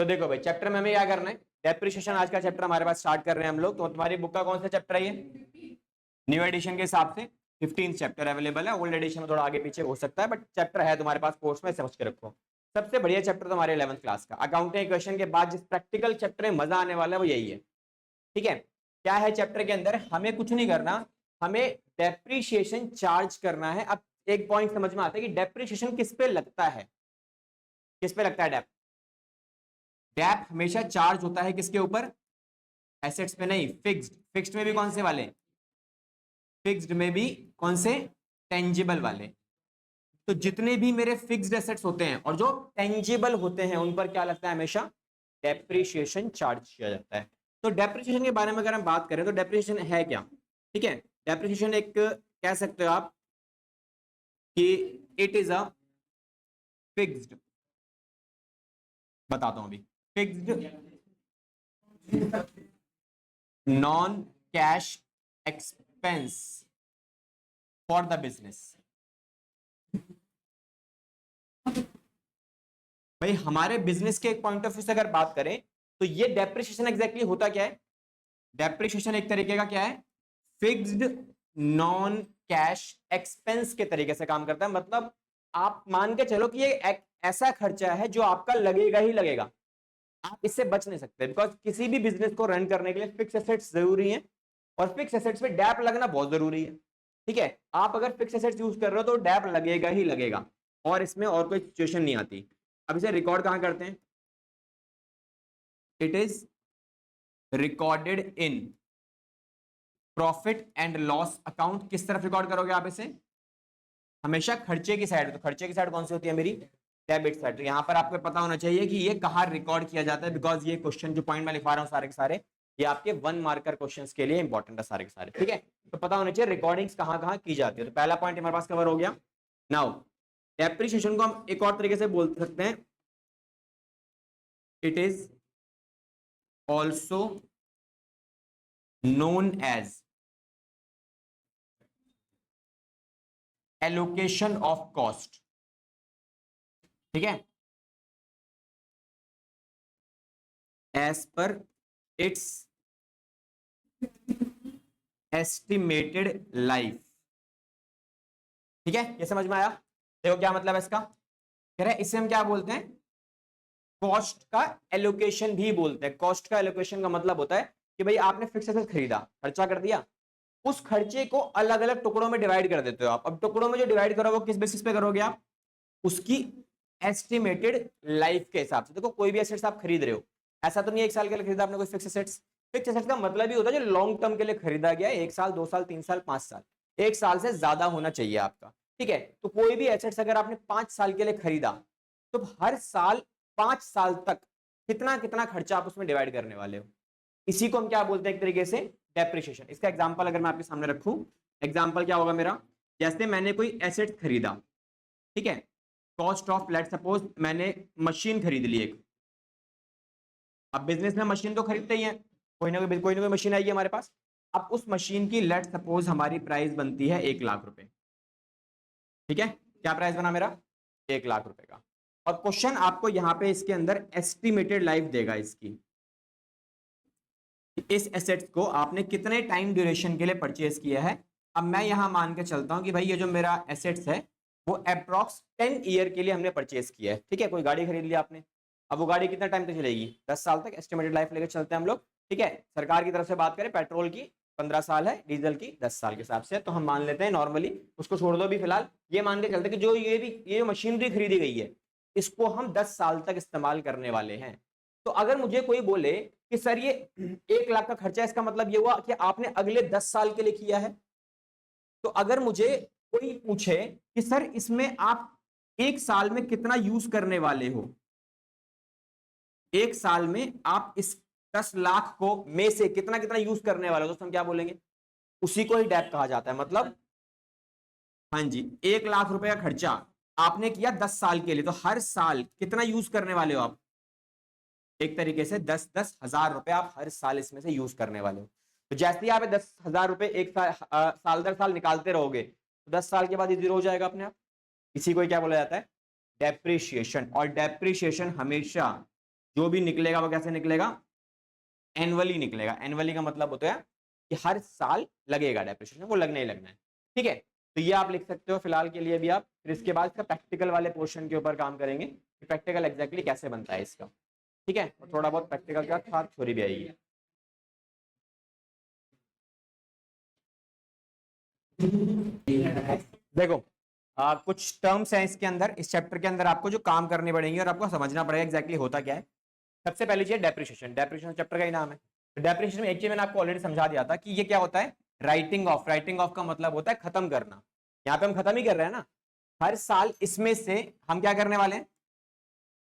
तो देखो भाई चैप्टर में हमें क्या करना है, डेप्रिसिएशन आज का चैप्टर हमारे पास स्टार्ट कर रहे हैं हम लोग। तो तुम्हारी बुक का कौन सा चैप्टर है ये? न्यू एडिशन के हिसाब से 15 चैप्टर अवेलेबल है, ओल्ड एडिशन में थोड़ा आगे पीछे हो सकता है, बट चैप्टर है तुम्हारे पास कोर्स में, समझ के रखो। सबसे बढ़िया चैप्टर तुम्हारे 11th क्लास का अकाउंटिंग इक्वेशन के बाद जिस प्रैक्टिकल चैप्टर में मजा आने वाला है वो यही है। ठीक है, क्या है चैप्टर के अंदर? हमें कुछ नहीं करना, हमें डेप्रिसिएशन चार्ज करना है। अब एक पॉइंट समझ में आता है कि डेप्रिसिएशन किस पे लगता है, किस पे लगता है डेप? डेप हमेशा चार्ज होता है किसके ऊपर? एसेट्स पे नहीं, फिक्स्ड। फिक्स्ड में भी कौन से वाले? फिक्स्ड में भी कौन से? टेंजिबल वाले। तो जितने भी मेरे फिक्स्ड एसेट्स होते हैं और जो टेंजिबल होते हैं उन पर क्या लगता है? हमेशा डेप्रिसिएशन चार्ज किया जाता है। तो डेप्रिसिएशन के बारे में अगर हम बात करें तो डेप्रिसिएशन है क्या? ठीक है, डेप्रिसिएशन एक कह सकते हो आप कि इट इज अ फिक्स्ड, बताता हूं अभी, fixed non cash expense for the business. भाई हमारे बिजनेस के एक पॉइंट ऑफ व्यू से अगर बात करें तो ये डेप्रिसिएशन एग्जैक्टली होता क्या है? डेप्रिसिएशन एक तरीके का क्या है? फिक्स्ड नॉन कैश एक्सपेंस के तरीके से काम करता है। मतलब आप मान के चलो कि ये एक ऐसा खर्चा है जो आपका लगेगा ही लगेगा, आप इससे बच नहीं सकते, बिकॉज किसी भी बिजनेस को रन करने के लिए फिक्स एसेट्स जरूरी है और फिक्स एसेट्स पे डैप लगना बहुत जरूरी है। ठीक है, आप अगर फिक्स एसेट्स यूज कर रहे हो तो डैप लगेगा ही लगेगा और इसमें और कोई सिचुएशन नहीं आती। अब इसे रिकॉर्ड कहां करते हैं? It is recorded in profit and loss account. किस तरफ रिकॉर्ड करोगे आप इसे? हमेशा खर्चे की साइड। तो खर्चे की साइड कौन सी होती है मेरी? Debit side. तो यहां पर आपको पता होना चाहिए कि ये कहां रिकॉर्ड किया जाता है, बिकॉज ये क्वेश्चन जो पॉइंट में लिखा रहा हूं सारे के सारे ये आपके 1 मार्कर क्वेश्चंस के लिए इंपॉर्टेंट है सारे के सारे। ठीक है, तो पता होना चाहिए रिकॉर्डिंग्स कहां कहां की जाती है। तो पहला पॉइंट हमारे पास कवर हो गया। नाउ डेप्रिसिएशन को हम एक और तरीके से बोल सकते हैं, it is also known as allocation of cost. ठीक है, as per it's estimated life. ठीक है, ये समझ में आया? देखो क्या मतलब है इसका, कह रहे हैं इसे हम क्या बोलते हैं? कॉस्ट का एलोकेशन भी बोलते हैं। कॉस्ट का एलोकेशन का मतलब होता है कि भाई आपने फिक्स एसेट खरीदा, खर्चा कर दिया, उस खर्चे को अलग अलग टुकड़ों में डिवाइड कर देते हो आप। अब टुकड़ों में जो डिवाइड करो वो किस बेसिस पे करोगे आप? उसकी एस्टिमेटेड लाइफ के हिसाब से। देखो कोई भी एसेट्स आप खरीद रहे हो, ऐसा तो नहीं 1 साल के लिए खरीदा आपने कोई फिक्स एसेट्स। फिक्स एसेट्स का मतलब ही होता है जो लॉन्ग टर्म के लिए खरीदा गया है, 1 साल 2 साल 3 साल 5 साल, 1 साल से ज्यादा होना चाहिए आपका। ठीक है, तो कोई भी एसेट्स अगर आपने 5 साल के लिए खरीदा तो हर साल 5 साल तक कितना कितना खर्चा आप उसमें डिवाइड करने वाले हो, इसी को हम क्या बोलते हैं? एक तरीके से डेप्रिसिएशन। इसका एग्जांपल अगर मैं आपके सामने रखूं, एग्जांपल क्या होगा मेरा? जैसे मैंने कोई एसेट खरीदा, ठीक है, कॉस्ट ऑफ, लेट सपोज मैंने मशीन खरीद ली एक। अब बिजनेस में मशीन तो खरीदते ही है, कोई ना कोई मशीन आएगी हमारे पास। अब उस मशीन की लेट सपोज हमारी प्राइस बनती है 1 लाख रुपए। ठीक है, क्या प्राइस बना मेरा? 1 लाख रुपए का। और क्वेश्चन आपको यहां पे इसके अंदर एस्टिमेटेड लाइफ देगा इसकी, इस एसेट्स को आपने कितने टाइम ड्यूरेशन के लिए परचेज किया है। अब मैं यहां मान के चलता हूं कि भाई ये जो मेरा एसेट्स है वो अप्रॉक्स 10 ईयर के लिए हमने परचेज किया है। ठीक है, कोई गाड़ी खरीद लिया आपने, अब वो गाड़ी कितना टाइम तक चलेगी? 10 साल तक एस्टिमेटेड लाइफ लेकर चलते हैं हम लोग। ठीक है, सरकार की तरफ से बात करें पेट्रोल की 15 साल है, डीजल की 10 साल के हिसाब से, तो हम मान लेते हैं नॉर्मली, उसको छोड़ दो भी फिलहाल, ये मान के चलते कि जो ये मशीनरी खरीदी गई है इसको हम 10 साल तक इस्तेमाल करने वाले हैं। तो अगर मुझे कोई बोले कि सर ये 1 लाख का खर्चा है, इसका मतलब ये हुआ कि आपने अगले 10 साल के लिए किया है। तो अगर मुझे कोई पूछे कि सर इसमें आप 1 साल में कितना यूज करने वाले हो, 1 साल में आप इस 10 लाख को में से कितना कितना यूज करने वाले हो, तो हम क्या बोलेंगे? उसी को ही डेप कहा जाता है। मतलब हाँ जी, 1 लाख रुपए का खर्चा आपने किया 10 साल के लिए, तो हर साल कितना यूज करने वाले हो आप? एक तरीके से 10-10 हजार रुपए आप हर साल इसमें से यूज करने वाले हो। तो जैसे ही आप 10,000 रुपए एक साल दर साल निकालते रहोगे तो 10 साल के बाद ये जीरो हो जाएगा अपने आप। इसी को क्या बोला जाता है? डेप्रिशिएशन। और डेप्रिशिएशन हमेशा जो भी निकलेगा वो कैसे निकलेगा, एनुअली निकलेगा। एनुअली का मतलब होता है कि हर साल लगेगा डेप्रिसिएशन, वो लगना ही लगना है। ठीक है, तो ये आप लिख सकते हो फिलहाल के लिए भी आप। फिर इसके बाद इसका प्रैक्टिकल वाले पोर्शन के ऊपर काम करेंगे कि प्रैक्टिकल एग्जैक्टली कैसे बनता है इसका। ठीक है, और थोड़ा बहुत प्रैक्टिकल का साथ थ्योरी भी आएगी। देखो कुछ टर्म्स हैं इसके अंदर, इस चैप्टर के अंदर आपको जो काम करने पड़ेंगे और आपको समझना पड़ेगा एग्जैक्टली होता क्या है। सबसे पहली चीज डेप्रिसिएशन, डेप्रिसिएशन चैप्टर का ही नाम है। तो डेप्रिसिएशन में एक चीज मैंने आपको ऑलरेडी समझा दिया था कि ये क्या होता है, राइटिंग ऑफ। राइटिंग ऑफ का मतलब होता है खत्म करना। यहाँ पे हम खत्म ही कर रहे हैं ना, हर साल इसमें से हम क्या करने वाले हैं,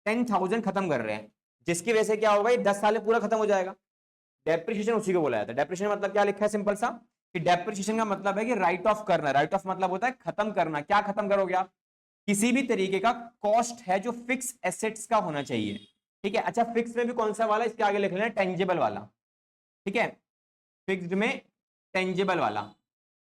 10,000 खत्म कर रहे हैं, जिसकी वजह से क्या होगा, ये 10 साल में पूरा खत्म हो जाएगा। डेप्रिसिएशन उसी को बोला जाता है। डेप्रिसिएशन मतलब क्या लिखा है सिंपल सा, कि डेप्रिसिएशन का मतलब है कि राइट ऑफ करना। राइट ऑफ मतलब होता है खत्म करना। क्या खत्म करोगे आप, किसी भी तरीके का कॉस्ट है जो फिक्स एसेट्स का होना चाहिए। ठीक है, अच्छा फिक्स में भी कौन सा वाला, इसके आगे लिख लेना टेंजिबल वाला। ठीक है, फिक्स्ड में टेंजिबल वाला।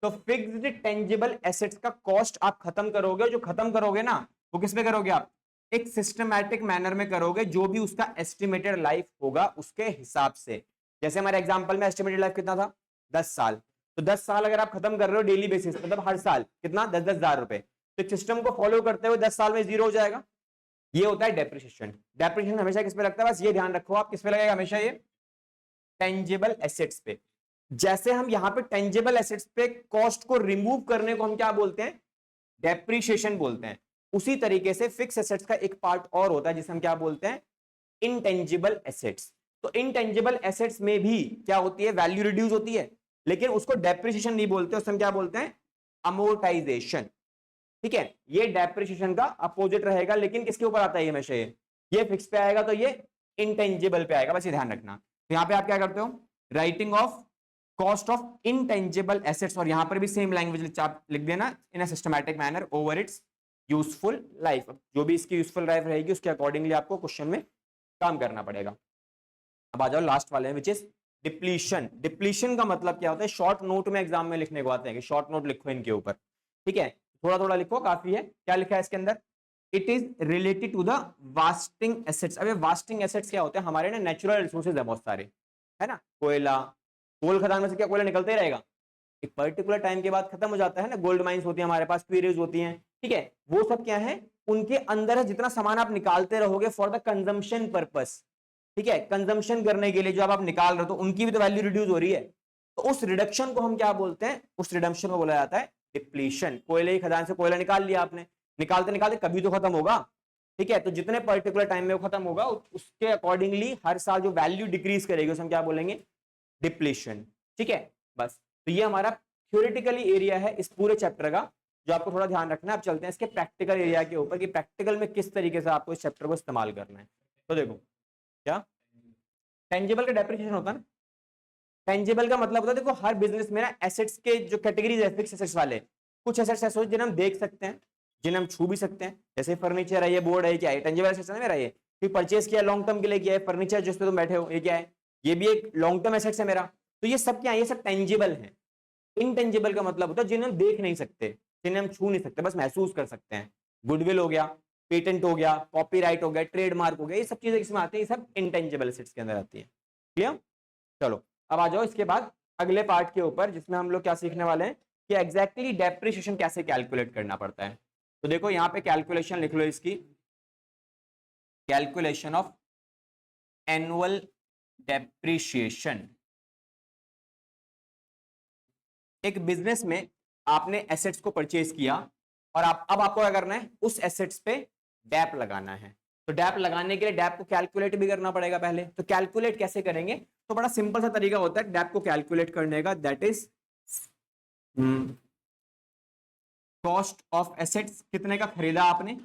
तो फिक्स्ड टेंजिबल एसेट्स का कॉस्ट आप खत्म करोगे, जो खत्म करोगे ना वो किस पे करोगे आप, एक सिस्टमैटिक मैनर में करोगे, जो भी उसका एस्टिमेटेड लाइफ होगा उसके हिसाब से। जैसे हमारे एग्जांपल में एस्टिमेटेड लाइफ कितना था, 10 साल। तो 10 साल अगर आप खत्म कर रहे हो डेली बेसिस, मतलब हर साल कितना, 10-10 हजार रुपए, तो सिस्टम को फॉलो करते हुए 10 साल में जीरो हो जाएगा। ये होता है डेप्रिसिएशन। डेप्रिसिएशन हमेशा किस पे लगता है, बस ये ध्यान रखो आप, किस पे लगेगा हमेशा, ये टेंजिबल एसेट्स पे। जैसे हम यहां पे टेंजिबल एसेट्स पे कॉस्ट को रिमूव करने को हम क्या बोलते हैं, डेप्रिसिएशन बोलते हैं। उसी तरीके से फिक्स एसेट्स का एक पार्ट और होता है जिसे हम क्या बोलते हैं, इंटेंजिबल एसेट्स। तो इंटेंजिबल एसेट्स में भी क्या होती है, वैल्यू रिड्यूस होती है, लेकिन उसको डेप्रिसिएशन नहीं बोलते, उससे हम क्या बोलते हैं, अमोर्टाइजेशन। ठीक है, ये डेप्रिसिएशन का अपोजिट रहेगा, लेकिन किसके ऊपर आता है हमेशा, ये फिक्स पे आएगा, तो ये इंटेंजिबल पे आएगा, बस ये ध्यान रखना। तो यहां पे आप क्या करते हो, writing off cost of intangible assets, और यहां पर भी सेम लैंग्वेज लिख देना, in a systematic manner over its useful life. जो भी इसकी यूजफुल लाइफ रहेगी उसके अकॉर्डिंगली आपको क्वेश्चन में काम करना पड़ेगा। अब आ जाओ लास्ट वाले में, विच इज डिप्लीशन। डिप्लीशन का मतलब क्या होता है, शॉर्ट नोट में एग्जाम में लिखने को आते हैं कि शॉर्ट नोट लिखो इनके ऊपर। ठीक है, थोड़ा थोड़ा लिखो, काफी है। क्या लिखा है इसके अंदर, it is related to the wasting assets. अब वास्टिंग एसेट्स क्या होते हैं, हमारे ना नेचुरल रिसोर्सेज है बहुत सारे, है ना, कोयला, कोल खदान में से क्या कोयला निकलते ही रहेगा, एक पर्टिकुलर टाइम के बाद खत्म हो जाता है ना। गोल्ड माइंस होती है हमारे पास, क्वीरीज होती हैं, ठीक है, वो सब क्या है, उनके अंदर है जितना सामान आप निकालते रहोगे फॉर द कंजम्पशन पर्पस, ठीक है, कंजम्पशन करने के लिए जो आप निकाल रहे हो, तो उनकी भी तो वैल्यू रिड्यूस हो रही है। तो उस रिडक्शन को हम क्या बोलते हैं, उस रिडक्शन को बोला जाता है डिप्लीशन। कोयले की खदान से कोयला निकाल लिया आपने, निकालते निकालते कभी तो खत्म होगा, ठीक है, तो जितने पर्टिकुलर टाइम में वो खत्म होगा उसके अकॉर्डिंगली हर साल जो वैल्यू डिक्रीज करेगी उसे हम क्या बोलेंगे, डिप्लीशन। ठीक है, बस। तो ये हमारा थ्योरेटिकली एरिया है इस पूरे चैप्टर का, जो आपको थोड़ा ध्यान रखना है। अब चलते हैं इसके प्रैक्टिकल एरिया के ऊपर कि प्रैक्टिकल में किस तरीके से आपको इस चैप्टर को इस्तेमाल करना है। तो देखो, क्या टेंजिबल का डेप्रिसिएशन होता है ना, टेंजिबल का मतलब होता है, देखो हर बिजनेस में ना एसेट्स के जो कैटेगरीज है, फिक्स एसेट्स वाले, कुछ एसेट्स ऐसे जिन्हें हम देख सकते हैं, जिन्हें हम छू भी सकते हैं, जैसे फर्नीचर है, ये बोर्ड है, क्या है, टेंजिबल एसेट्स है मेरा, ये फिर परचेज किया लॉन्ग टर्म के लिए, किया है फर्नीचर जिस पे तुम बैठे हो, ये क्या है, ये भी एक लॉन्ग टर्म एसेट्स है मेरा। तो ये सब क्या है, ये सब टेंजिबल है। इनटेंजिबल का मतलब होता है जिन्हें हम देख नहीं सकते, जिन्हें हम छू नहीं सकते, बस महसूस कर सकते हैं। गुडविल हो गया, पेटेंट हो गया, कॉपीराइट हो गया, ट्रेडमार्क हो गया, ये सब चीजें किसमें आती है, ये सब इंटेंजिबल एसेट्स के अंदर आती है। क्लियर, चलो अब आ जाओ इसके बाद अगले पार्ट के ऊपर, जिसमें हम लोग क्या सीखने वाले हैं कि एग्जैक्टली डेप्रिसिएशन कैसे कैलकुलेट करना पड़ता है। तो देखो यहाँ पे कैलकुलेशन लिख लो इसकी, कैलकुलेशन ऑफ एनुअल डेप्रिसिएशन। एक बिजनेस में आपने एसेट्स को परचेज किया और अब आपको क्या करना है, उस एसेट्स पे डैप लगाना है। तो डैप लगाने के लिए डैप को कैलकुलेट भी करना पड़ेगा पहले। तो कैलकुलेट कैसे करेंगे, तो बड़ा सिंपल सा तरीका होता है डैप को कैलकुलेट करने का, that is cost of assets, कितने का खरीदा आपने,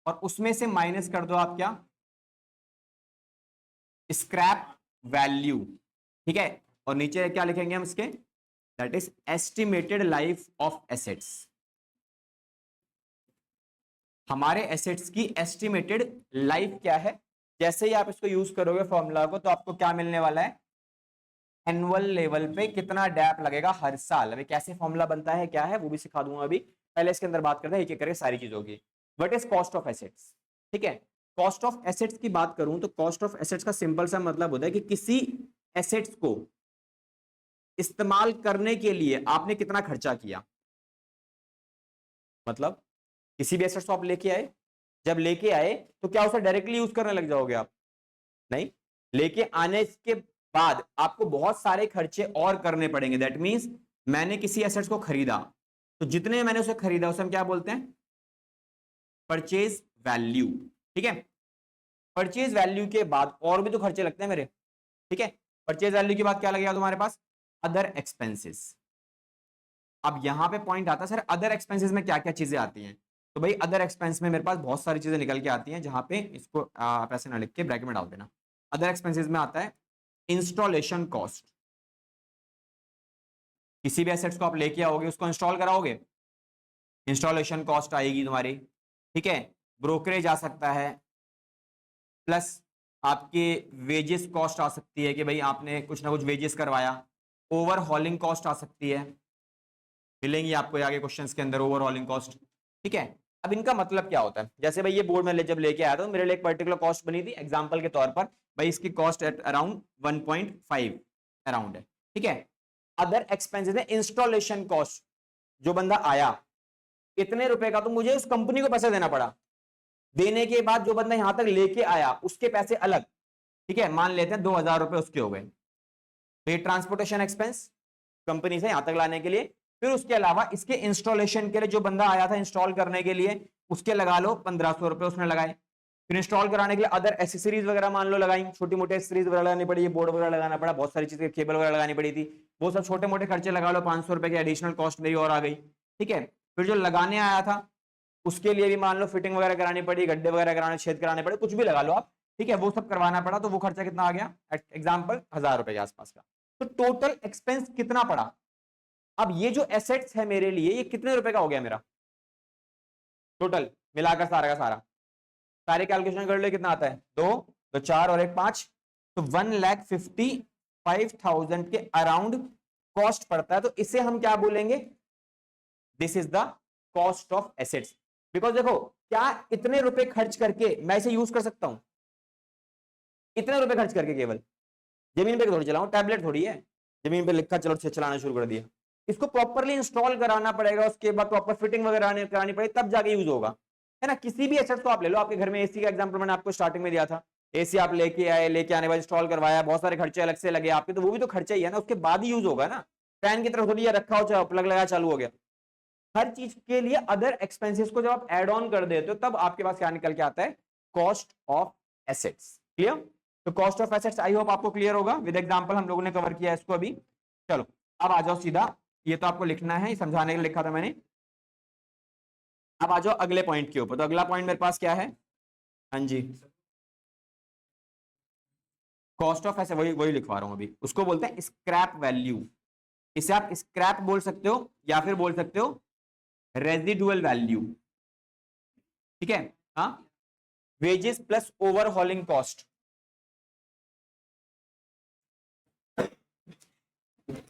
और उसमें से माइनस कर दो आप क्या, स्क्रैप वैल्यू। ठीक है, और नीचे क्या लिखेंगे हम इसके, that is estimated life of assets. हमारे एसेट्स की एस्टिमेटेड लाइफ क्या है, जैसे ही आप इसको यूज करोगे फॉर्मूला को, तो आपको क्या मिलने वाला है, एनुअल लेवल पे कितना डैप लगेगा हर साल। अभी कैसे फॉर्मूला बनता है, क्या है, वो भी सिखा दूंगा। अभी पहले इसके अंदर बात करते हैं एक एक करके सारी चीजों की। What is cost of assets, ठीक है, कॉस्ट ऑफ एसेट्स की बात करूं तो कॉस्ट ऑफ एसेट्स का सिंपल सा मतलब होता है कि किसी एसेट्स को इस्तेमाल करने के लिए आपने कितना खर्चा किया। मतलब किसी भी एसेट्स को आप लेके आए, जब लेके आए तो क्या उसे डायरेक्टली यूज करने लग जाओगे आप? नहीं, लेके आने के बाद आपको बहुत सारे खर्चे और करने पड़ेंगे। दैट मींस मैंने किसी एसेट्स को खरीदा, तो जितने मैंने उसे खरीदा उसे हम क्या बोलते हैं? Purchase value. ठीक है, परचेज वैल्यू के बाद और भी तो खर्चे लगते हैं मेरे। ठीक है, परचेज वैल्यू के बाद क्या लगेगा तुम्हारे पास? Other expenses. अब यहां पे पॉइंट आता है सर अदर एक्सपेंसेस में क्या क्या चीजें आती हैं? तो भाई अदर एक्सपेंस में मेरे पास बहुत सारी चीजें निकल के आती हैं, जहां पे इसको आप ऐसे ना लिख के ब्रैकेट में डाल देना। अदर एक्सपेंसेस में आता है इंस्टॉलेशन कॉस्ट। किसी भी एसेट्स को आप लेके आओगे, उसको इंस्टॉल कराओगे, इंस्टॉलेशन कॉस्ट आएगी तुम्हारी। ठीक है, ब्रोकरेज आ सकता है, प्लस आपके वेजेस कॉस्ट आ सकती है कि भाई आपने कुछ ना कुछ वेजेस करवाया। ओवरहॉलिंग कॉस्ट आ सकती है, मिलेंगी आपको आगे क्वेश्चंस के अंदर ओवरऑलिंग कॉस्ट। ठीक है, अब इनका मतलब क्या होता है? जैसे भाई ये बोर्ड में जब लेके आया था तो मेरे लिए एक पर्टिकुलर कॉस्ट बनी थी एग्जांपल के तौर पर, भाई इसकी कॉस्ट एट अराउंड 1.5 अराउंड है। ठीक है, अदर एक्सपेंसेस है इंस्टॉलेशन कॉस्ट। जो बंदा आया, इतने रुपए का तो मुझे उस कंपनी को पैसा देना पड़ा, देने के बाद जो बंदा यहां तक लेके आया उसके पैसे अलग। ठीक है, मान लेते हैं 2,000 रुपए उसके हो गए, तो ये ट्रांसपोर्टेशन एक्सपेंस कंपनी से यहां तक लाने के लिए। फिर उसके अलावा इसके इंस्टॉलेशन के लिए जो बंदा आया था इंस्टॉल करने के लिए, उसके लगा लो 1,500 रुपए उसने लगाए। फिर इंस्टॉल कराने के लिए अदर एसेसरीज वगैरह मान लो लगाई, छोटी मोटी एसेसरीज वगैरह लगानी पड़ी, बोर्ड वगैरह लगाना पड़ा, बहुत सारी चीजें केबल वगैरह लगानी पड़ी थी, वो सब छोटे मोटे खर्चे लगा लो, 500 रुपए की एडिशनल कॉस्ट मेरी और आ गई। ठीक है, फिर जो लगाने आया था उसके लिए भी मान लो फिटिंग वगैरह करानी पड़ी, गड्ढे वगैरह कराने, छेद कराने पड़े, कुछ भी लगा लो आप। ठीक है, वो सब करवाना पड़ा, तो वो खर्चा कितना आ गया? एग्जाम्पल 1,000 रुपए के आसपास का। तो टोटल एक्सपेंस कितना पड़ा? अब ये जो एसेट्स है मेरे लिए, ये कितने रुपए का हो गया मेरा टोटल मिलाकर सारा का सारा? सारे कैलकुलेशन कर लो कितना आता है, दो दो चार और एक पांच, तो 1,55,000 के अराउंड कॉस्ट पड़ता है। तो इसे हम क्या बोलेंगे? This is the cost of assets. Because देखो, क्या इतने रुपए खर्च करके मैं इसे यूज कर सकता हूं? इतने रुपए खर्च करके केवल जमीन पे थोड़ी चलाऊं, टैबलेट थोड़ी है जमीन पे लिखा चलो चलाना शुरू कर दिया। इसको प्रॉपरली इंस्टॉल कराना पड़ेगा, उसके बाद प्रॉपर फिटिंग वगैरह करानी पड़ेगी, तब जाके यूज होगा, है ना। किसी भी एसेट को आप ले लो, आपके घर में एसी का एग्जांपल मैंने आपको स्टार्टिंग में दिया था। एसी आप लेके आए, लेके आने बाद इंस्टॉल करवाया, बहुत सारे खर्चे अलग से लगे आपके, तो वो भी तो खर्चा ही है ना, उसके बाद ही यूज होगा ना। फैन की तरफ थोड़ी रखा हो, चाहे प्लग लगाया चालू हो गया। हर चीज के लिए अदर एक्सपेंसेस को जब आप एड ऑन कर देते हो, तब आपके पास क्या निकल के आता है? Cost of assets. क्लियर? तो cost of assets I hope आपको क्लियर होगा, विद एग्जांपल हम लोगों ने कवर किया इसको अभी। चलो अब आ जाओ सीधा, ये तो आपको लिखना है, समझाने के लिए लिखा था मैंने। अब आ जाओ अगले पॉइंट के ऊपर। तो अगला पॉइंट मेरे पास क्या है? हाँ जी, कॉस्ट ऑफ एसेट, वही वही लिखवा रहा हूं अभी। उसको बोलते हैं स्क्रैप वैल्यू। इसे आप स्क्रैप बोल सकते हो या फिर बोल सकते हो रेजिडुअल वैल्यू। ठीक है, हाँ, wages plus overhauling cost,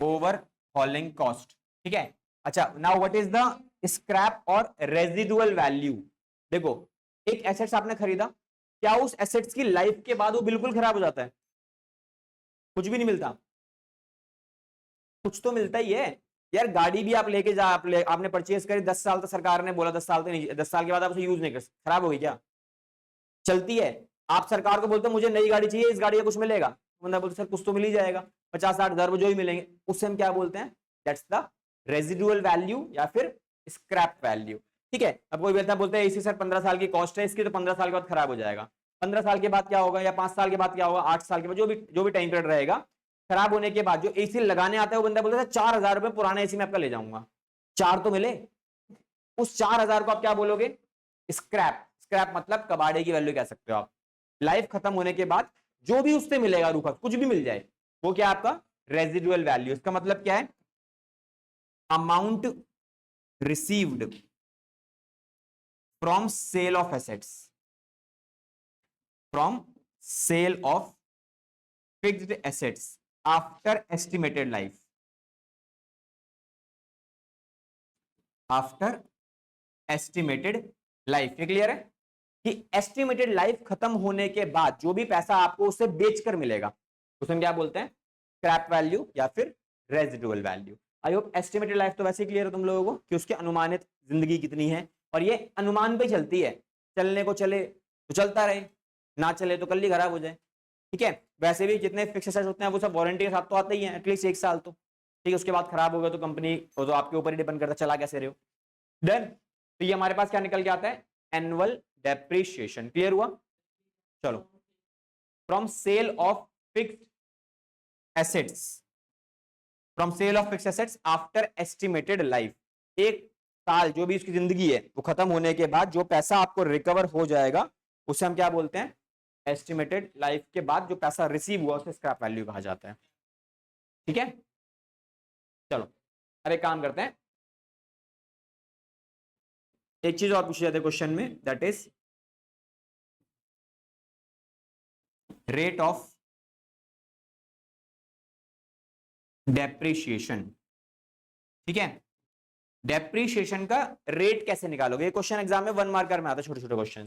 overhauling cost. ठीक है, अच्छा now what is the scrap और रेजिडुअल वैल्यू? देखो, एक एसेट्स आपने खरीदा, क्या उस एसेट्स की लाइफ के बाद वो बिल्कुल खराब हो जाता है? कुछ भी नहीं मिलता। कुछ तो मिलता ही है यार। गाड़ी भी आप लेके जा, आपने परचेज करी, 10 साल तक सरकार ने बोला 10 साल तक नहीं, 10 साल के बाद आप उसे यूज नहीं कर सकते, खराब होगी क्या? चलती है। आप सरकार को बोलते हो मुझे नई गाड़ी चाहिए, इस गाड़ी का कुछ मिलेगा, बंदा बोलते सर कुछ तो मिल ही जाएगा, 50-60 हजार जो ही मिलेंगे। उससे हम क्या बोलते हैं? दैट्स द रेजिडुअल वैल्यू या फिर स्क्रैप वैल्यू। ठीक है, अब कोई बोलता है इसी सर 15 साल की कॉस्ट है इसकी, तो 15 साल के बाद खराब हो जाएगा। 15 साल के बाद क्या होगा, या 5 साल के बाद क्या होगा, 8 साल के बाद, जो भी टाइम पीरियड रहेगा, खराब होने के बाद जो एसी लगाने आता है वो बंदा बोलता है 4,000 रुपए पुराने एसी में आपका ले जाऊंगा, चार तो मिले। उस 4,000 को आप क्या बोलोगे? स्क्रैप। स्क्रैप मतलब कबाड़े की वैल्यू कह सकते हो आप। लाइफ खत्म होने के बाद जो भी उससे मिलेगा, रूखा कुछ भी मिल जाए, वो क्या आपका? Residual value. इसका मतलब क्या है? Amount received from sale of assets, from sale of fixed assets after estimated life, after estimated life. ये क्लियर है? कि एस्टिमेटेड लाइफ खत्म होने के बाद जो भी पैसा आपको उसे बेचकर मिलेगा उसे हम क्या बोलते हैं, स्क्रैप वैल्यू या फिर residual value. I hope estimated life तो वैसे क्लियर है तुम लोगों को कि उसकी अनुमानित जिंदगी कितनी है, और ये अनुमान पे चलती है, चलने को चले तो चलता रहे, ना चले तो कल ही खराब हो जाए। ठीक है, वैसे भी जितने फिक्स एसेट्स होते हैं वो सब वारंटी के साथ तो आते ही हैं, एटलीस्ट 1 साल तो। ठीक है, उसके बाद खराब हो गया तो कंपनी वो तो आपके ऊपर ही डिपेंड करता है चला कैसे रहे हो। देन तो ये हमारे पास क्या निकल के आता है, एनुअल डेप्रिसिएशन। क्लियर हुआ? चलो, from sale of fixed assets, from sale of fixed assets after estimated life, 1 साल जो भी उसकी जिंदगी है वो खत्म होने के बाद जो पैसा आपको रिकवर हो जाएगा उसे हम क्या बोलते हैं, एस्टिमेटेड लाइफ के बाद जो पैसा रिसीव हुआ उसे स्क्रैप वैल्यू कहा जाता है। ठीक है, चलो अरे काम करते हैं, एक चीज और पूछी जाती है क्वेश्चन में, that is rate of depreciation. ठीक है, डेप्रिशिएशन का रेट कैसे निकालोगे, ये क्वेश्चन एग्जाम में 1 मार्कर में आता है, छोटे छोटे क्वेश्चन।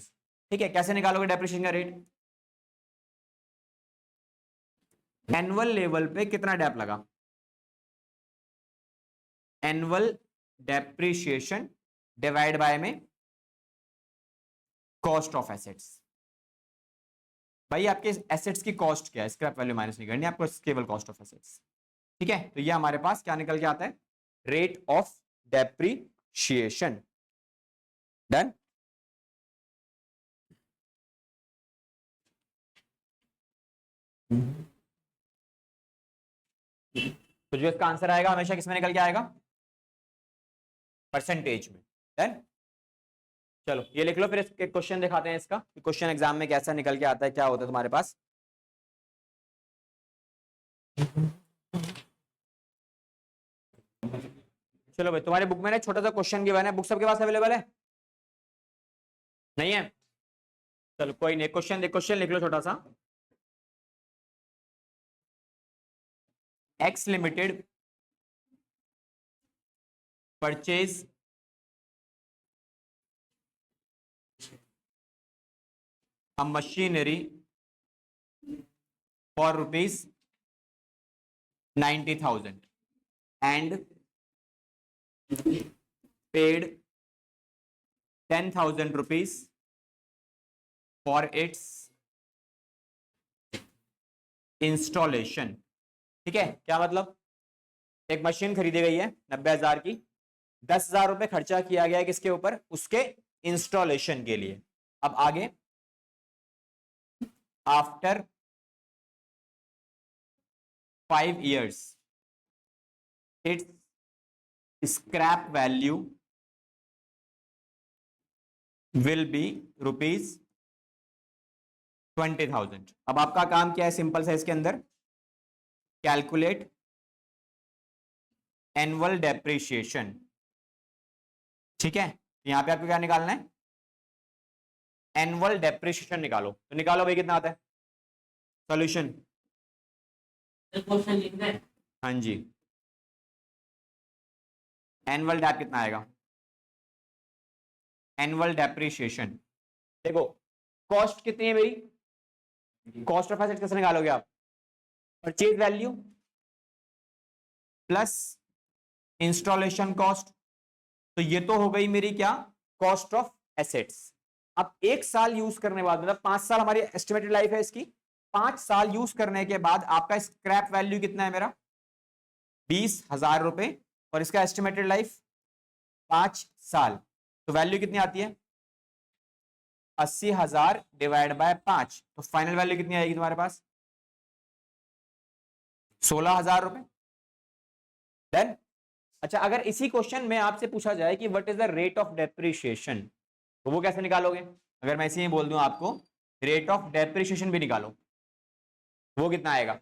ठीक है, कैसे निकालोगे डेप्रिशिएशन का रेट, एनुअल लेवल पे कितना डेप लगा, एनुअल डेप्रिशिएशन डिवाइड बाय में कॉस्ट ऑफ एसेट्स। भाई आपके एसेट्स की कॉस्ट क्या है, स्क्रैप वैल्यू माइनस नहीं करनी आपको, केवल कॉस्ट ऑफ एसेट्स। ठीक है, तो ये हमारे पास क्या निकल के आता है, रेट ऑफ डेप्रिशिएशन। डन। तो जो इसका आंसर आएगा हमेशा किसमें निकल के आएगा, परसेंटेज में। डन। चलो ये लिख लो, फिर एक क्वेश्चन दिखाते हैं इसका, क्वेश्चन एग्जाम में कैसा निकल के आता है, क्या होता है तुम्हारे पास। चलो भाई, तुम्हारी बुक में ना छोटा सा क्वेश्चन गिवन है, बुक सबके पास अवेलेबल है, नहीं है? चलो कोई नहीं, क्वेश्चन लिख लो छोटा सा। X limited purchase a machinery for rupees 90,000 and paid 10,000 rupees for its installation। ठीक है, क्या मतलब, एक मशीन खरीदी गई है 90,000 की, 10,000 रुपए खर्चा किया गया है किसके ऊपर, उसके इंस्टॉलेशन के लिए। अब आगे, after 5 years its scrap value will be rupees 20,000। अब आपका काम क्या है, सिंपल सा इसके अंदर, कैलकुलेट एनुअल डेप्रिशिएशन। ठीक है, यहां पे आपको क्या निकालना है, एनुअल डेप्रिशिएशन निकालो, तो निकालो भाई कितना आता है, सॉल्यूशन। क्वेश्चन लिखना है, हाँ जी, एनुअल डेप कितना आएगा, एनुअल डेप्रिशिएशन। देखो कॉस्ट कितनी है मेरी, कॉस्ट ऑफ एसेट कैसे निकालोगे आप, purchase value plus installation cost, तो ये तो हो गई मेरी क्या, कॉस्ट ऑफ एसेट्स। अब 1 साल यूज करने के बाद, मतलब 5 साल हमारी एस्टिमेटेड लाइफ है इसकी, 5 साल यूज करने के बाद आपका स्क्रैप वैल्यू कितना है मेरा, 20,000 रुपए, और इसका एस्टिमेटेड लाइफ 5 साल, तो वैल्यू कितनी आती है, 80,000 डिवाइड बाय 5, तो फाइनल वैल्यू कितनी आएगी तुम्हारे पास, 16,000 रुपए। देन अच्छा, अगर इसी क्वेश्चन में आपसे पूछा जाए कि what is the rate of depreciation, तो वो कैसे निकालोगे, अगर मैं इसे ही बोल दूं आपको रेट ऑफ डेप्रिशिएशन भी निकालो, वो कितना आएगा,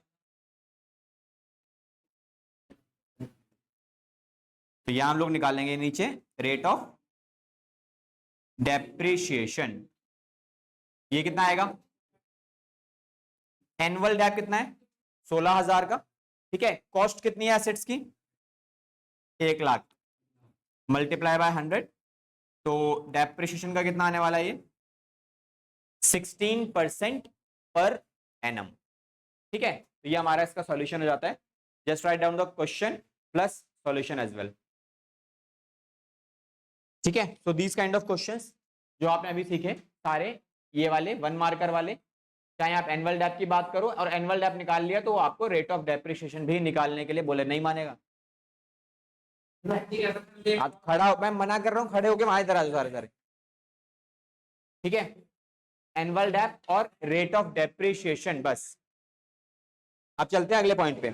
तो यहां हम लोग निकालेंगे नीचे रेट ऑफ डेप्रिशिएशन, ये कितना आएगा, एनुअल डेप कितना है, 16,000 का। ठीक है, कॉस्ट कितनी है एसेट्स की, 1,00,000 मल्टीप्लाई बाय 100, तो डेप्रिशिएशन का कितना आने वाला है ये 16% पर एनम। ठीक है, तो ये हमारा इसका सॉल्यूशन हो जाता है। Just write down the question plus solution as well. ठीक है, so these kind of questions जो आपने अभी सीखे सारे, ये वाले 1 मार्कर वाले, चाहे आप एनुअल डेप की बात करो और एनुअल डेप निकाल लिया तो आपको रेट ऑफ डेप्रिसिएशन भी निकालने के लिए बोले, नहीं मानेगा। आप खड़ा हो, मैं मना कर रहा हूं, खड़े होके वहां इधर आ जाओ सारे सारे। ठीक है, एनुअल डेप और रेट ऑफ डेप्रिसिएशन बस। अब चलते हैं अगले पॉइंट पे।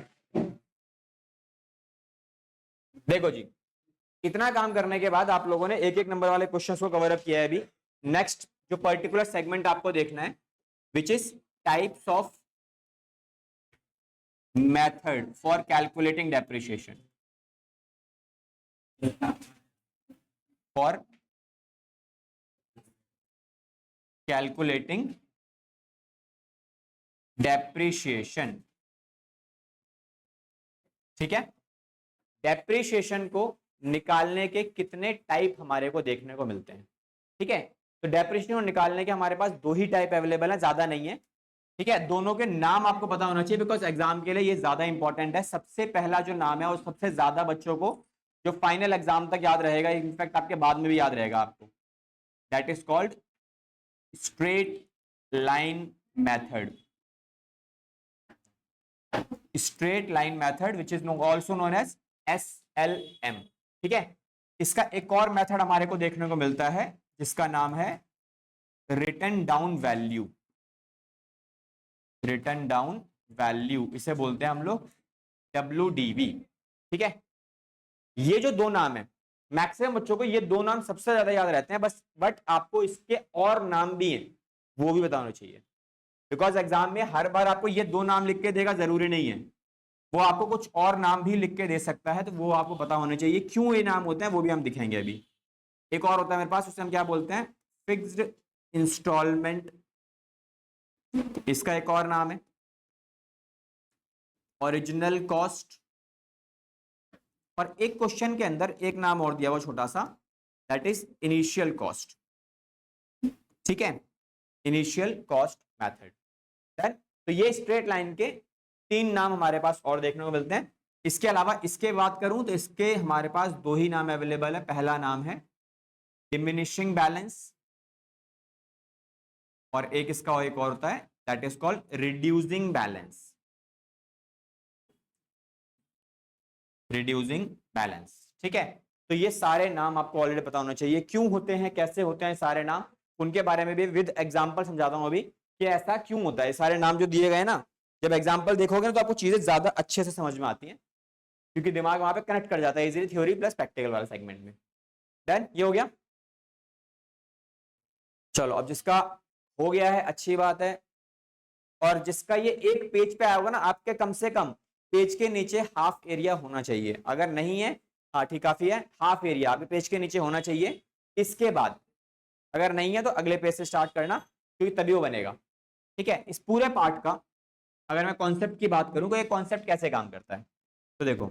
देखो जी, इतना काम करने के बाद आप लोगों ने एक एक नंबर वाले क्वेश्चंस को कवर अप किया है। अभी नेक्स्ट जो पर्टिकुलर सेगमेंट आपको देखना है, which is types of method for calculating depreciation. For calculating depreciation. ठीक है, डेप्रिसिएशन को निकालने के कितने टाइप हमारे को देखने को मिलते हैं। ठीक है, तो डेप्रिसिएशन को निकालने के हमारे पास 2 ही टाइप अवेलेबल है, ज्यादा नहीं है। ठीक है, दोनों के नाम आपको पता होना चाहिए, बिकॉज एग्जाम के लिए ये ज्यादा इंपॉर्टेंट है। सबसे पहला जो नाम है वो सबसे ज्यादा बच्चों को जो फाइनल एग्जाम तक याद रहेगा, इनफैक्ट आपके बाद में भी याद रहेगा आपको, that is called straight line method. Straight line method which is also known as SLM। ठीक है, इसका एक और मेथड हमारे को देखने को मिलता है जिसका नाम है written down value. Written down value इसे बोलते हैं हम लोग WDV। ठीक है, ये जो 2 नाम है, मैक्सिमम बच्चों को ये 2 नाम सबसे ज्यादा याद रहते हैं बस, बट आपको इसके और नाम भी हैं, वो भी बताना चाहिए, बिकॉज एग्जाम में हर बार आपको ये 2 नाम लिख के देगा जरूरी नहीं है, वो आपको कुछ और नाम भी लिख के दे सकता है, तो वो आपको पता होना चाहिए क्यों ये नाम होते हैं, वो भी हम दिखेंगे अभी। एक और होता है मेरे पास, उसे हम क्या बोलते हैं, फिक्स्ड इंस्टॉलमेंट, इसका एक और नाम है ओरिजिनल कॉस्ट, और एक क्वेश्चन के अंदर एक नाम और दिया हुआ छोटा सा, दैट इज इनिशियल कॉस्ट। ठीक है, इनिशियल कॉस्ट मेथड। तो ये स्ट्रेट लाइन के 3 नाम हमारे पास और देखने को मिलते हैं। इसके अलावा इसके बात करूं तो इसके हमारे पास 2 ही नाम अवेलेबल है। पहला नाम है डिमिनिशिंग बैलेंस, और एक इसका एक और होता है that is called reducing balance. Reducing balance. ठीक है, तो ये सारे नाम आपको ऑलरेडी पता होना चाहिए, क्यों होते हैं, कैसे होते हैं सारे नाम, उनके बारे में भी विद एग्जांपल समझाता हूं अभी कि ऐसा क्यों होता है। सारे नाम जो दिए गए ना, जब एग्जांपल देखोगे ना तो आपको चीजें ज्यादा अच्छे से समझ में आती हैं, क्योंकि दिमाग वहां पे कनेक्ट कर जाता है इजीली, थ्योरी प्लस प्रैक्टिकल वाला सेगमेंट में। देन ये हो गया। चलो, अब जिसका हो गया है अच्छी बात है, और जिसका ये एक पेज पे आया होगा ना, आपके कम से कम पेज के नीचे हाफ एरिया होना चाहिए। अगर नहीं है, हाँ ठीक, काफी है, हाफ एरिया आपके पेज के नीचे होना चाहिए। इसके बाद अगर नहीं है तो अगले पेज से स्टार्ट करना, क्योंकि तभी वो बनेगा। ठीक है, इस पूरे पार्ट का अगर मैं कॉन्सेप्ट की बात करूं तो ये कॉन्सेप्ट कैसे काम करता है, तो देखो,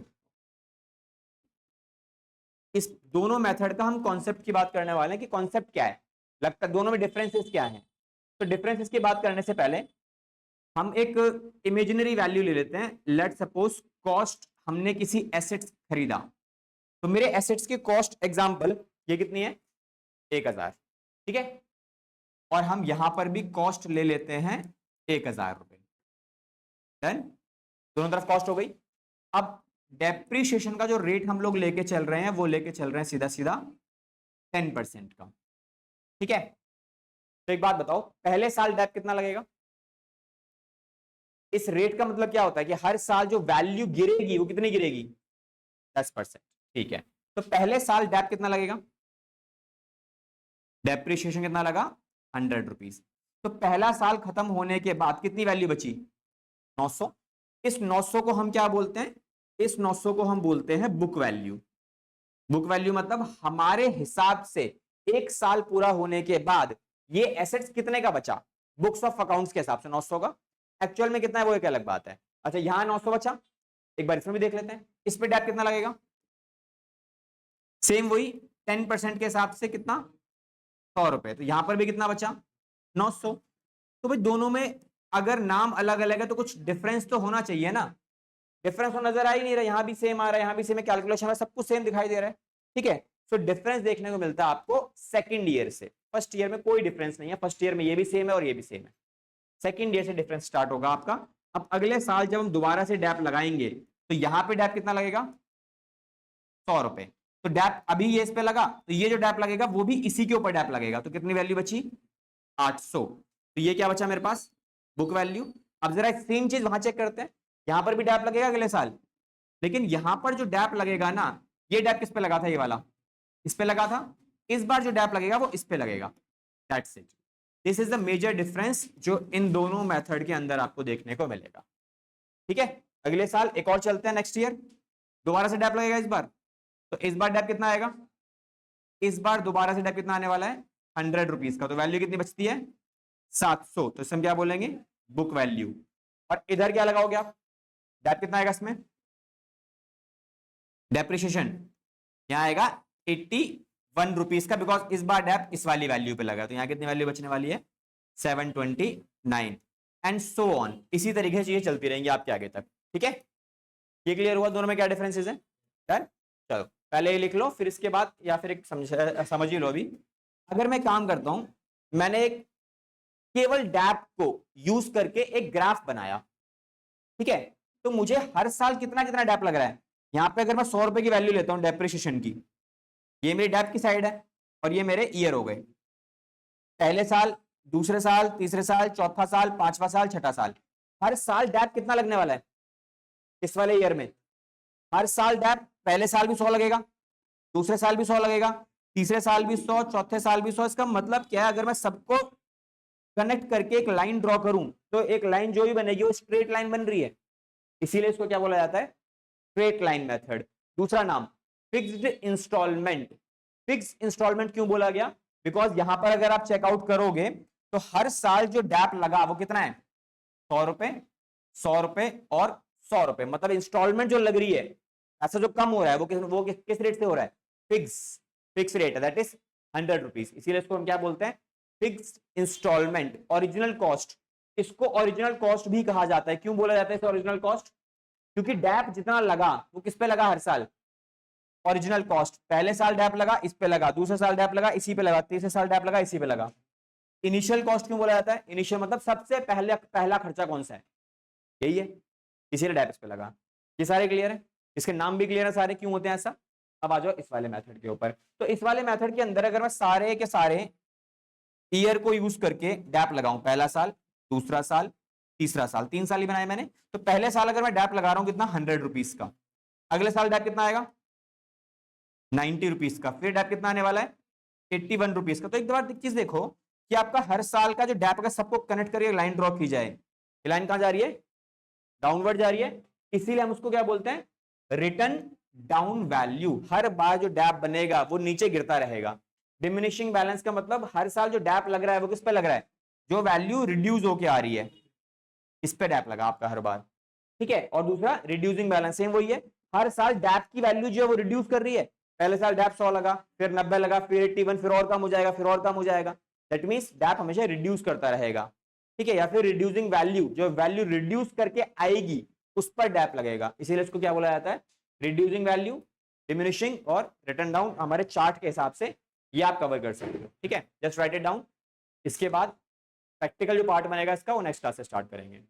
इस दोनों मेथड का हम कॉन्सेप्ट की बात करने वाले हैं कि कॉन्सेप्ट क्या है, लगता है दोनों में डिफरेंसेस क्या है। तो डिफरेंसेस की बात करने से पहले हम एक इमेजिनरी वैल्यू ले लेते हैं। लेट सपोज कॉस्ट, हमने किसी एसेट्स खरीदा, तो मेरे एसेट्स की कॉस्ट एग्जांपल ये कितनी है, 1000। ठीक है, और हम यहां पर भी कॉस्ट ले लेते हैं 1000 रुपए। डन, दोनों तरफ कॉस्ट हो गई। अब डेप्रिसिएशन का जो रेट हम लोग लेके चल रहे हैं वो लेके चल रहे हैं सीधा सीधा 10% का। ठीक है, तो एक बात बताओ, पहले साल डेप कितना लगेगा। इस रेट का मतलब क्या होता है कि हर साल जो वैल्यू गिरेगी वो कितनी गिरेगी, 10%। ठीक है, तो पहले साल डेप कितना लगेगा, डेप्रिसिएशन कितना लगा, 100 रुपीज। तो पहला साल खत्म होने के बाद कितनी वैल्यू बची, 900। इस 900 को हम क्या बोलते हैं, इस 900 को हम बोलते हैं बुक वैल्यू। बुक वैल्यू मतलब हमारे हिसाब से एक साल पूरा होने के बाद ये एसेट्स कितने का बचा, बुक्स ऑफ अकाउंट्स के हिसाब से 900 का। एक्चुअल में कितना है वो एक अलग बात है। अच्छा, यहां 900 बचा, एक बार इसमें भी देख लेते हैं, इस पे डेप कितना लगेगा, सेम वही 10% के हिसाब से कितना, 100 रुपए। तो यहां पर भी कितना बचा, 900। तो भाई दोनों में अगर नाम अलग अलग है तो कुछ डिफरेंस तो होना चाहिए ना। डिफरेंस तो नजर आ ही नहीं रहा, यहाँ भी सेम आ रहा है, यहाँ भी सेम है, कैलकुलेशन में सब कुछ सेम दिखाई दे रहा है। ठीक है, सो डिफरेंस देखने को मिलता है आपको सेकंड ईयर से। फर्स्ट ईयर में कोई डिफरेंस नहीं है, फर्स्ट ईयर में ये भी सेम है और ये भी सेम है। सेकंड ईयर से डिफरेंस स्टार्ट होगा आपका। अब अगले साल जब हम दोबारा से डैप लगाएंगे तो यहाँ पे डैप कितना लगेगा, 100 रुपए। तो डैप अभी ये इस पे लगा, तो ये जो डैप लगेगा वो भी इसी के ऊपर डैप लगेगा, तो कितनी वैल्यू बची, 800। तो ये क्या बचा मेरे पास, बुक वैल्यू। अब जरा सेम चीज वहां चेक करते हैं, यहां पर भी डैप लगेगा अगले साल, लेकिन यहां पर जो डैप लगेगा ना, ये डैप किस पे लगा था, ये वाला इस पे लगा था, इस बार जो डैप लगेगा वो इस पे लगेगा। That's it, this is the major difference जो इन दोनों मेथड के अंदर आपको देखने को मिलेगा। ठीक है, अगले साल एक और चलते हैं, नेक्स्ट ईयर दोबारा से डैप लगेगा इस बार, तो इस बार डैप कितना आएगा, इस बार दोबारा से डैप कितना आने वाला है, 100 रुपीज का। तो वैल्यू कितनी बचती है, 700। तो इसमें क्या बोलेंगे, बुक वैल्यू। और इधर क्या लगाओगे आप, डैप कितना आएगा इसमें, डेप्रिसिएशन यहां आएगा 81 रुपीज का, बिकॉज इस बार डैप इस वाली वैल्यू पे लगा, तो यहां कितनी वैल्यू बचने वाली है, 729 एंड सो ऑन। इसी तरीके से चीजें चलती रहेंगी आपके आगे तक। ठीक है, ये क्लियर हुआ दोनों में क्या डिफरेंसेस है यार। चलो पहले ये लिख लो, फिर इसके बाद या फिर एक समझ ही लो। अभी अगर मैं काम करता हूं, मैंने एक केवल डैप को यूज करके एक ग्राफ बनाया, ठीक है, तो मुझे हर साल कितना कितना डैप लग रहा है। यहां पे अगर मैं 100 रुपए की वैल्यू लेता हूं डेप्रिसिएशन की, ये मेरी डैप की साइड है और ये मेरे ईयर हो गए, पहले साल, दूसरे साल, तीसरे साल, चौथा साल, पांचवा साल, छठा साल। हर साल डैप कितना लगने वाला है इस वाले ईयर में, हर साल डैप, पहले साल भी 100 लगेगा, दूसरे साल भी 100 लगेगा, तीसरे साल भी 100, चौथे साल भी 100। इसका मतलब क्या है, अगर मैं सबको कनेक्ट करके एक लाइन ड्रॉ करूं तो एक लाइन जो भी बनेगी वो स्ट्रेट लाइन बन रही है, इसीलिए इसको क्या बोला जाता है, स्ट्रेट लाइन मेथड। दूसरा नाम फिक्स्ड इंस्टॉलमेंट। फिक्स्ड इंस्टॉलमेंट क्यों बोला गया, बिकॉज यहां पर अगर आप चेकआउट करोगे तो हर साल जो डैप लगा वो कितना है, 100 रुपए, 100 रुपए और 100 रुपए। मतलब इंस्टॉलमेंट जो लग रही है, ऐसा जो कम हो रहा है वो किस रेट से हो रहा है, फिक्स रेट है, दैट इज 100 रुपीज। इसीलिए इसको हम क्या बोलते हैं, फिक्स्ड इंस्टॉलमेंट। ओरिजिनल कॉस्ट, इसको ओरिजिनल कॉस्ट भी कहा जाता है। क्यों बोला जाता है इसे ओरिजिनल कॉस्ट, क्योंकि डैप जितना लगा वो किस पे लगा हर साल, ओरिजिनल कॉस्ट। पहले साल डैप लगा इस पे लगा, दूसरे साल डैप लगा इसी पे लगा, तीसरे साल डैप लगा इसी पे लगा। इनिशियल कॉस्ट क्यों बोला जाता है, इनिशियल मतलब सबसे पहला खर्चा कौन सा है, यही है, इसीलिए डैप इस पे लगा। ये सारे क्लियर है, इसके नाम भी क्लियर है सारे क्यों होते हैं ऐसा। अब आ जाओ इस वाले मेथड के ऊपर। तो इस वाले मेथड के अंदर अगर मैं सारे के सारे ईयर को यूज करके डैप लगाऊं, पहला साल, दूसरा साल, तीसरा साल, 3 साल ही बनाए मैंने, तो पहले साल अगर मैं डैप लगा रहा हूं कितना, 100 रुपीज का, अगले साल डैप कितना आएगा, 90 रुपीज का, फिर डैप कितना आने वाला है, 81 रुपीज का। तो एक बार चीज देखो कि आपका हर साल का जो डैप का सबको कनेक्ट करके लाइन ड्रॉ की जाए, ये लाइन कहां जा रही है, डाउनवर्ड जा रही है, इसीलिए हम उसको क्या बोलते हैं, रिटर्न डाउन वैल्यू। हर बार जो डैप बनेगा वो नीचे गिरता रहेगा। डिमिनिशिंग बैलेंस का मतलब हर साल जो डैप लग रहा है वो किस पे लग रहा है, जो वैल्यू रिड्यूस होके आ रही है इस पे डैप लगा आपका हर बार। ठीक है, और दूसरा रिड्यूसिंग बैलेंस, सेम वही है, हर साल डैप की वैल्यू जो है वो रिड्यूस कर रही है। पहले साल डैप 100 लगा, फिर 90 लगा, फिर 81, फिर और कम हो जाएगा, फिर और कम हो जाएगा। दैट मींस डैप हमेशा रिड्यूस करता रहेगा। ठीक है, या फिर रिड्यूसिंग वैल्यू, जो वैल्यू रिड्यूस करके आएगी उस पर डैप लगेगा, इसीलिए इसको क्या बोला जाता है, रिड्यूसिंग वैल्यू, डिमिनिशिंग और रिटर्न डाउन। हमारे चार्ट के हिसाब से ये आप कवर कर सकते हो। ठीक है, जस्ट राइट इट डाउन। इसके बाद प्रैक्टिकल जो पार्ट बनेगा इसका वो नेक्स्ट क्लास से स्टार्ट करेंगे।